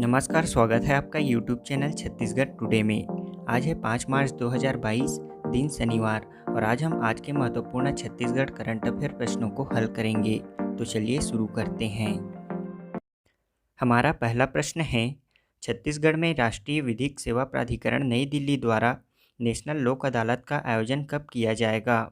नमस्कार, स्वागत है आपका यूट्यूब चैनल छत्तीसगढ़ टुडे में। आज है 5 मार्च 2022, दिन शनिवार, और आज के महत्वपूर्ण छत्तीसगढ़ करंट अफेयर प्रश्नों को हल करेंगे। तो चलिए शुरू करते हैं। हमारा पहला प्रश्न है, छत्तीसगढ़ में राष्ट्रीय विधिक सेवा प्राधिकरण नई दिल्ली द्वारा नेशनल लोक अदालत का आयोजन कब किया जाएगा?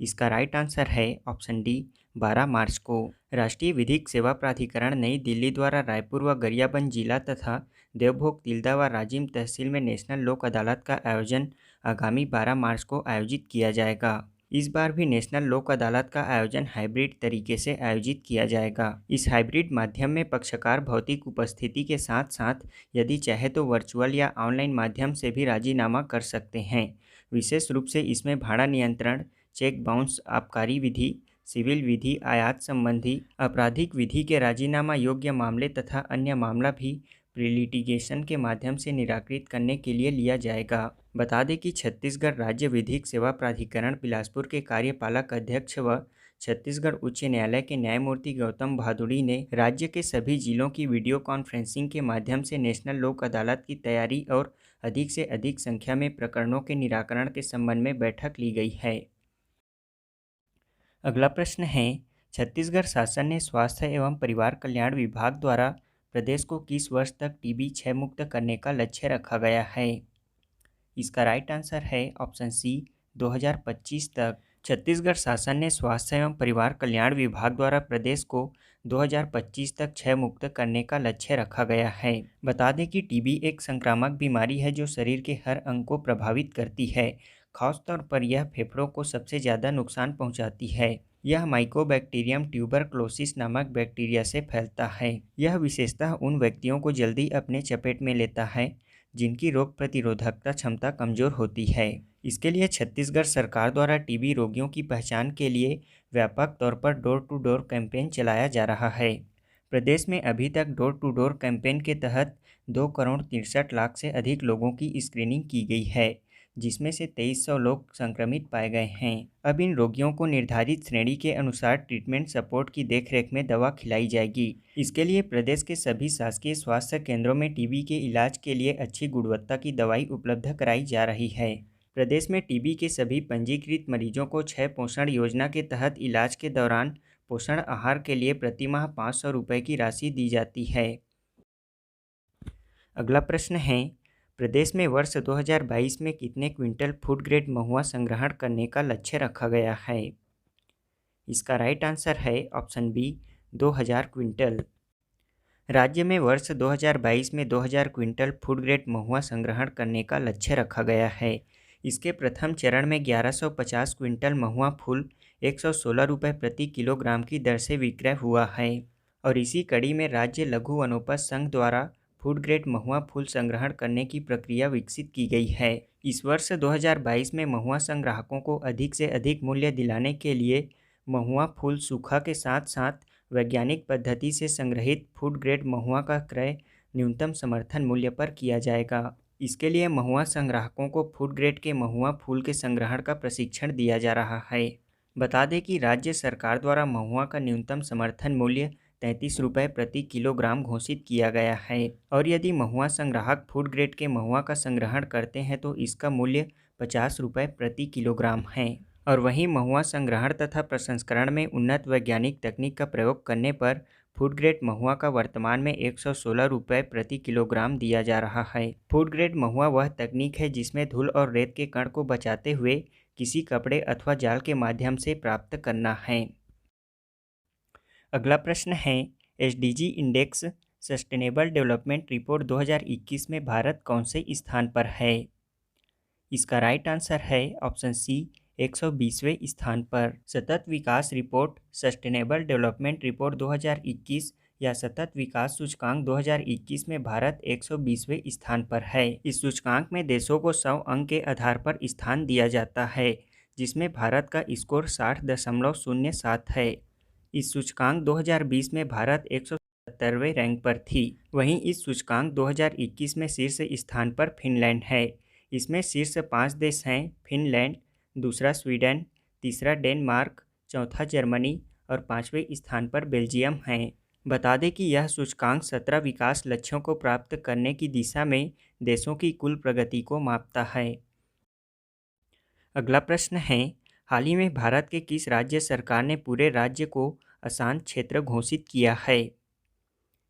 इसका राइट आंसर है ऑप्शन डी, 12 मार्च को। राष्ट्रीय विधिक सेवा प्राधिकरण नई दिल्ली द्वारा रायपुर व गरियाबंद जिला तथा देवभोग, तिल्दा व राजिम तहसील में नेशनल लोक अदालत का आयोजन आगामी 12 मार्च को आयोजित किया जाएगा। इस बार भी नेशनल लोक अदालत का आयोजन हाइब्रिड तरीके से आयोजित किया जाएगा। इस हाइब्रिड माध्यम में पक्षकार भौतिक उपस्थिति के साथ साथ यदि चाहे तो वर्चुअल या ऑनलाइन माध्यम से भी राजीनामा कर सकते हैं। विशेष रूप से इसमें भाड़ा नियंत्रण, चेक बाउंस, आबकारी विधि, सिविल विधि, आयात संबंधी, आपराधिक विधि के राजीनामा योग्य मामले तथा अन्य मामला भी प्रीलिटिगेशन के माध्यम से निराकृत करने के लिए लिया जाएगा। बता दें कि छत्तीसगढ़ राज्य विधिक सेवा प्राधिकरण बिलासपुर के कार्यपालक अध्यक्ष व छत्तीसगढ़ उच्च न्यायालय के न्यायमूर्ति गौतम भादुड़ी ने राज्य के सभी जिलों की वीडियो कॉन्फ्रेंसिंग के माध्यम से नेशनल लोक अदालत की तैयारी और अधिक से अधिक संख्या में प्रकरणों के निराकरण के संबंध में बैठक ली गई है। अगला प्रश्न है, छत्तीसगढ़ शासन ने स्वास्थ्य एवं परिवार कल्याण विभाग द्वारा प्रदेश को किस वर्ष तक टीबी क्षय मुक्त करने का लक्ष्य रखा गया है? इसका राइट आंसर है ऑप्शन सी, 2025 तक। छत्तीसगढ़ शासन ने स्वास्थ्य एवं परिवार कल्याण विभाग द्वारा प्रदेश को 2025 तक क्षय मुक्त करने का लक्ष्य रखा गया है। बता दें कि टीबी एक संक्रामक बीमारी है जो शरीर के हर अंग को प्रभावित करती है। खासतौर पर यह फेफड़ों को सबसे ज़्यादा नुकसान पहुंचाती है। यह माइकोबैक्टीरियम ट्यूबरक्लोसिस नामक बैक्टीरिया से फैलता है। यह विशेषतः उन व्यक्तियों को जल्दी अपने चपेट में लेता है जिनकी रोग प्रतिरोधकता क्षमता कमज़ोर होती है। इसके लिए छत्तीसगढ़ सरकार द्वारा टीबी रोगियों की पहचान के लिए व्यापक तौर पर डोर टू डोर कैंपेन चलाया जा रहा है। प्रदेश में अभी तक डोर टू डोर कैंपेन के तहत 2,63,00,000 से अधिक लोगों की स्क्रीनिंग की गई है, जिसमें से 2300 लोग संक्रमित पाए गए हैं। अब इन रोगियों को निर्धारित श्रेणी के अनुसार ट्रीटमेंट सपोर्ट की देखरेख में दवा खिलाई जाएगी। इसके लिए प्रदेश के सभी शासकीय स्वास्थ्य केंद्रों में टीबी के इलाज के लिए अच्छी गुणवत्ता की दवाई उपलब्ध कराई जा रही है। प्रदेश में टीबी के सभी पंजीकृत मरीजों को 6 पोषण योजना के तहत इलाज के दौरान पोषण आहार के लिए प्रतिमाह 500 रुपये की राशि दी जाती है। अगला प्रश्न है, प्रदेश में वर्ष 2022 में कितने क्विंटल फूड ग्रेड महुआ संग्रहण करने का लक्ष्य रखा गया है? इसका राइट आंसर है ऑप्शन बी, 2000 क्विंटल। राज्य में वर्ष 2022 में 2000 क्विंटल फूड ग्रेड महुआ संग्रहण करने का लक्ष्य रखा गया है। इसके प्रथम चरण में 1150 क्विंटल महुआ फूल 116 रुपये प्रति किलोग्राम की दर से विक्रय हुआ है, और इसी कड़ी में राज्य लघु वनोपज संघ द्वारा फूड ग्रेड महुआ फूल संग्रहण करने की प्रक्रिया विकसित की गई है। इस वर्ष 2022 में महुआ संग्राहकों को अधिक से अधिक मूल्य दिलाने के लिए महुआ फूल सूखा के साथ साथ वैज्ञानिक पद्धति से संग्रहित फूड ग्रेड महुआ का क्रय न्यूनतम समर्थन मूल्य पर किया जाएगा। इसके लिए महुआ संग्राहकों को फूड ग्रेड के महुआ फूल के संग्रहण का प्रशिक्षण दिया जा रहा है। बता दें कि राज्य सरकार द्वारा महुआ का न्यूनतम समर्थन मूल्य 33 रुपये प्रति किलोग्राम घोषित किया गया है, और यदि महुआ संग्राहक फूड ग्रेड के महुआ का संग्रहण करते हैं तो इसका मूल्य 50 रुपये प्रति किलोग्राम है। और वहीं महुआ संग्रहण तथा प्रसंस्करण में उन्नत वैज्ञानिक तकनीक का प्रयोग करने पर फूड ग्रेड महुआ का वर्तमान में 116 रुपये प्रति किलोग्राम दिया जा रहा है। फूड ग्रेड महुआ वह तकनीक है जिसमें धूल और रेत के कण को बचाते हुए किसी कपड़े अथवा जाल के माध्यम से प्राप्त करना है। अगला प्रश्न है, SDG index sustainable development report 2021 में भारत कौन से स्थान पर है? इसका राइट आंसर है ऑप्शन सी, 120वें स्थान पर। सतत विकास रिपोर्ट सस्टेनेबल डेवलपमेंट रिपोर्ट 2021 या सतत विकास सूचकांक 2021 में भारत 120वें स्थान पर है। इस सूचकांक में देशों को 100 अंक के आधार पर स्थान दिया जाता है, जिसमें भारत का स्कोर 60.07 है। इस सूचकांक 2020 में भारत 177वें रैंक पर थी। वहीं इस सूचकांक 2021 में शीर्ष स्थान पर फिनलैंड है। इसमें शीर्ष 5 देश हैं फिनलैंड, दूसरा स्वीडन, तीसरा डेनमार्क, चौथा जर्मनी और 5वें स्थान पर बेल्जियम हैं। बता दें कि यह सूचकांक 17 विकास लक्ष्यों को प्राप्त करने की दिशा में देशों की कुल प्रगति को मापता है। अगला प्रश्न है, हाल ही में भारत के किस राज्य सरकार ने पूरे राज्य को अशांत क्षेत्र घोषित किया है?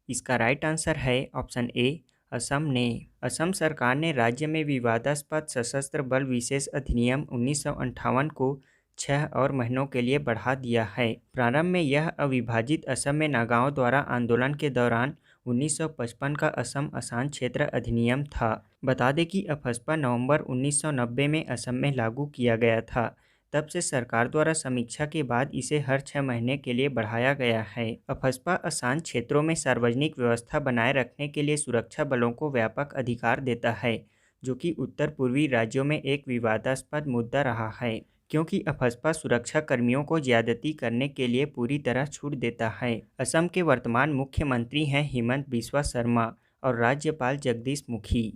इसका राइट आंसर है ऑप्शन ए, असम ने। असम सरकार ने राज्य में विवादास्पद सशस्त्र बल विशेष अधिनियम 1958 को 6 और महीनों के लिए बढ़ा दिया है। प्रारंभ में यह अविभाजित असम में नागाओं द्वारा आंदोलन के दौरान 1955 का असम अशांत क्षेत्र अधिनियम था। बता दें कि अफस्पा नवंबर 1990 में असम में लागू किया गया था। तब से सरकार द्वारा समीक्षा के बाद इसे हर 6 महीने के लिए बढ़ाया गया है। अफस्पा अशांत क्षेत्रों में सार्वजनिक व्यवस्था बनाए रखने के लिए सुरक्षा बलों को व्यापक अधिकार देता है, जो कि उत्तर पूर्वी राज्यों में एक विवादास्पद मुद्दा रहा है, क्योंकि अफस्पा सुरक्षा कर्मियों को ज्यादती करने के लिए पूरी तरह छूट देता है। असम के वर्तमान मुख्यमंत्री हैं हिमंत बिस्वा शर्मा और राज्यपाल जगदीश मुखी।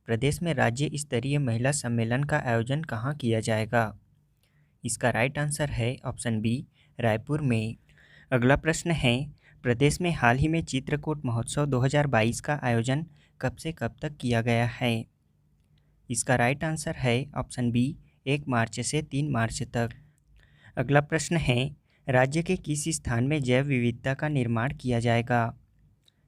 प्रदेश में राज्य स्तरीय महिला सम्मेलन का आयोजन कहाँ किया जाएगा? इसका राइट आंसर है ऑप्शन बी, रायपुर में। अगला प्रश्न है, प्रदेश में हाल ही में चित्रकूट महोत्सव 2022 का आयोजन कब से कब तक किया गया है? इसका राइट आंसर है ऑप्शन बी, 1 मार्च से 3 मार्च तक। अगला प्रश्न है, राज्य के किस स्थान में जैव विविधता का निर्माण किया जाएगा?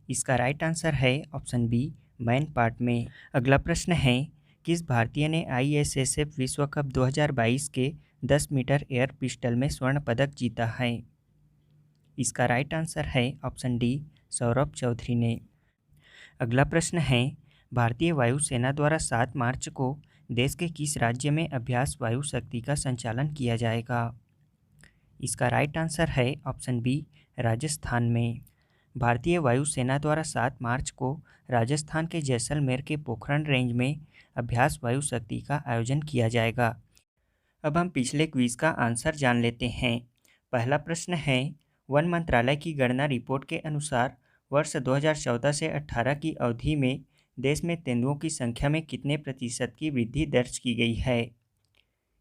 इसका राइट आंसर है ऑप्शन बी, मैनपाट में। अगला प्रश्न है, किस भारतीय ने ISSF विश्व कप 2022 के 10 मीटर एयर पिस्टल में स्वर्ण पदक जीता है? इसका राइट आंसर है ऑप्शन डी, सौरभ चौधरी ने। अगला प्रश्न है, भारतीय वायुसेना द्वारा 7 मार्च को देश के किस राज्य में अभ्यास वायु शक्ति का संचालन किया जाएगा? इसका राइट आंसर है ऑप्शन बी, राजस्थान में। भारतीय वायुसेना द्वारा 7 मार्च को राजस्थान के जैसलमेर के पोखरण रेंज में अभ्यास वायु शक्ति का आयोजन किया जाएगा। अब हम पिछले क्विज का आंसर जान लेते हैं। पहला प्रश्न है, वन मंत्रालय की गणना रिपोर्ट के अनुसार वर्ष 2014 से 18 की अवधि में देश में तेंदुओं की संख्या में कितने प्रतिशत की वृद्धि दर्ज की गई है?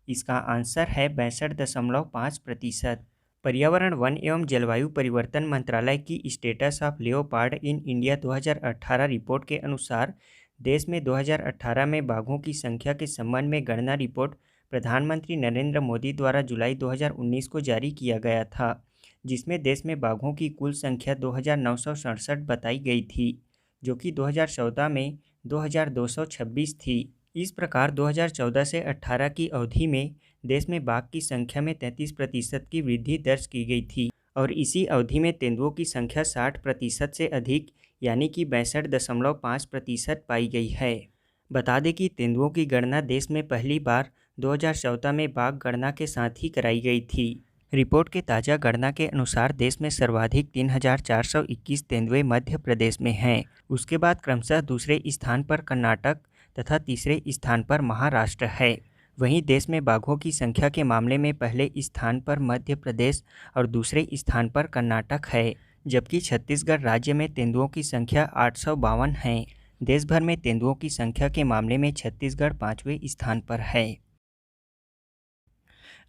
इसका आंसर है 62.5%। पर्यावरण, वन एवं जलवायु परिवर्तन मंत्रालय की status of leopard in India 2018 report के अनुसार देश में 2018 में बाघों की संख्या के संबंध में गणना रिपोर्ट प्रधानमंत्री नरेंद्र मोदी द्वारा जुलाई 2019 को जारी किया गया था, जिसमें देश में बाघों की कुल संख्या 2967 बताई गई थी, जो कि 2014 में 2226 थी। इस प्रकार 2014 से 18 की अवधि में देश में बाघ की संख्या में 33% की वृद्धि दर्ज की गई थी और इसी अवधि में तेंदुओं की संख्या 60% से अधिक यानी कि 62.5% पाई गई है। बता दें कि तेंदुओं की गणना देश में पहली बार 2014 में बाघ गणना के साथ ही कराई गई थी। रिपोर्ट के ताज़ा गणना के अनुसार देश में सर्वाधिक 3,421 तेंदुए मध्य प्रदेश में हैं। उसके बाद क्रमशः दूसरे स्थान पर कर्नाटक तथा तीसरे स्थान पर महाराष्ट्र है। वहीं देश में बाघों की संख्या के मामले में पहले स्थान पर मध्य प्रदेश और दूसरे स्थान पर कर्नाटक है, जबकि छत्तीसगढ़ राज्य में तेंदुओं की संख्या 852 है। देश भर में तेंदुओं की संख्या के मामले में छत्तीसगढ़ 5वें स्थान पर है।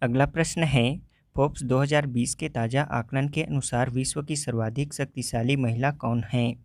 अगला प्रश्न है, फोर्ब्स 2020 के ताज़ा आकलन के अनुसार विश्व की सर्वाधिक शक्तिशाली महिला कौन है?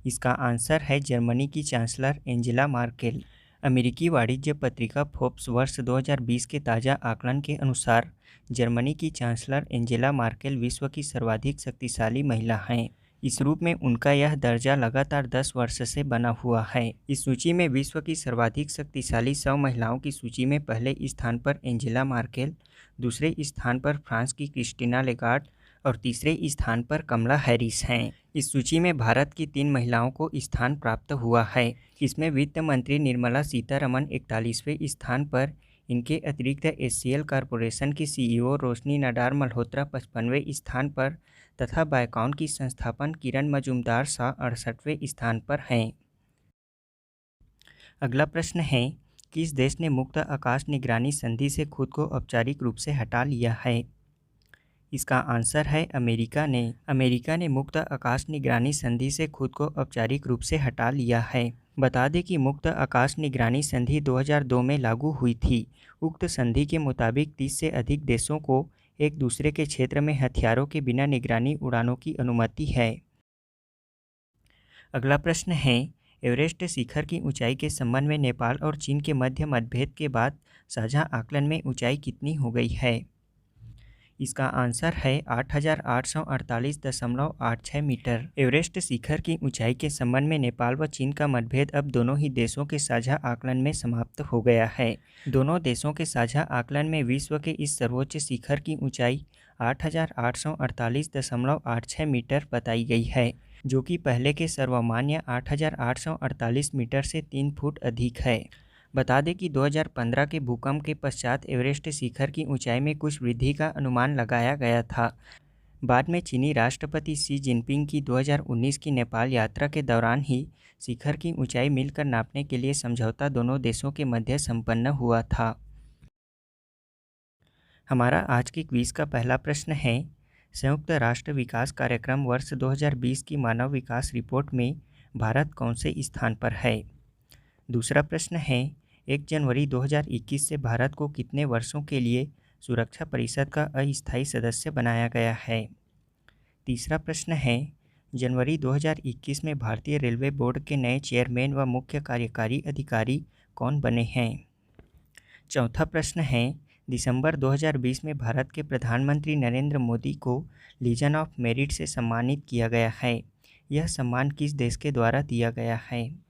इसका आंसर है जर्मनी की चांसलर एंजेला मार्केल। अमेरिकी वाणिज्य पत्रिका फोर्ब्स वर्ष 2020 के ताज़ा आकलन के अनुसार जर्मनी की चांसलर एंजेला मार्केल विश्व की सर्वाधिक शक्तिशाली महिला हैं। इस रूप में उनका यह दर्जा लगातार 10 वर्ष से बना हुआ है। इस सूची में विश्व की सर्वाधिक शक्तिशाली 100 महिलाओं की सूची में पहले स्थान पर एंजेला मार्केल, दूसरे स्थान पर फ्रांस की क्रिस्टीना लेगार्ड और तीसरे स्थान पर कमला हैरिस हैं। इस सूची में भारत की 3 महिलाओं को स्थान प्राप्त हुआ है। इसमें वित्त मंत्री निर्मला सीतारमण 41वें स्थान पर, इनके अतिरिक्त HCL कॉरपोरेशन की CEO रोशनी नडार मल्होत्रा 55वें स्थान पर तथा बायकॉन की संस्थापन किरण मजूमदार शाह 68वें स्थान पर हैं। अगला प्रश्न है, किस देश ने मुक्त आकाश निगरानी संधि से खुद को औपचारिक रूप से हटा लिया है? इसका आंसर है अमेरिका ने। अमेरिका ने मुक्त आकाश निगरानी संधि से खुद को औपचारिक रूप से हटा लिया है। बता दें कि मुक्त आकाश निगरानी संधि 2002 में लागू हुई थी। उक्त संधि के मुताबिक 30 से अधिक देशों को एक दूसरे के क्षेत्र में हथियारों के बिना निगरानी उड़ानों की अनुमति है? अगला प्रश्न है, एवरेस्ट शिखर की ऊंचाई के संबंध में नेपाल और चीन के मध्य मतभेद के बाद साझा आकलन में ऊंचाई कितनी हो गई है? इसका आंसर है 8,848.86 मीटर। एवरेस्ट शिखर की ऊंचाई के संबंध में नेपाल व चीन का मतभेद अब दोनों ही देशों के साझा आकलन में समाप्त हो गया है। दोनों देशों के साझा आकलन में विश्व के इस सर्वोच्च शिखर की ऊंचाई 8,848.86 मीटर बताई गई है, जो कि पहले के सर्वमान्य 8,848 मीटर से 3 फुट अधिक है। बता दें कि 2015 के भूकंप के पश्चात एवरेस्ट शिखर की ऊंचाई में कुछ वृद्धि का अनुमान लगाया गया था। बाद में चीनी राष्ट्रपति शी जिनपिंग की 2019 की नेपाल यात्रा के दौरान ही शिखर की ऊंचाई मिलकर नापने के लिए समझौता दोनों देशों के मध्य संपन्न हुआ था। हमारा आज के क्विज का पहला प्रश्न है, संयुक्त राष्ट्र विकास कार्यक्रम वर्ष 2020 की मानव विकास रिपोर्ट में भारत कौन से स्थान पर है? दूसरा प्रश्न है, 1 जनवरी 2021 से भारत को कितने वर्षों के लिए सुरक्षा परिषद का अस्थायी सदस्य बनाया गया है? तीसरा प्रश्न है, जनवरी 2021 में भारतीय रेलवे बोर्ड के नए चेयरमैन व मुख्य कार्यकारी अधिकारी कौन बने हैं? चौथा प्रश्न है, दिसंबर 2020 में भारत के प्रधानमंत्री नरेंद्र मोदी को लीजन ऑफ मेरिट से सम्मानित किया गया है। यह सम्मान किस देश के द्वारा दिया गया है?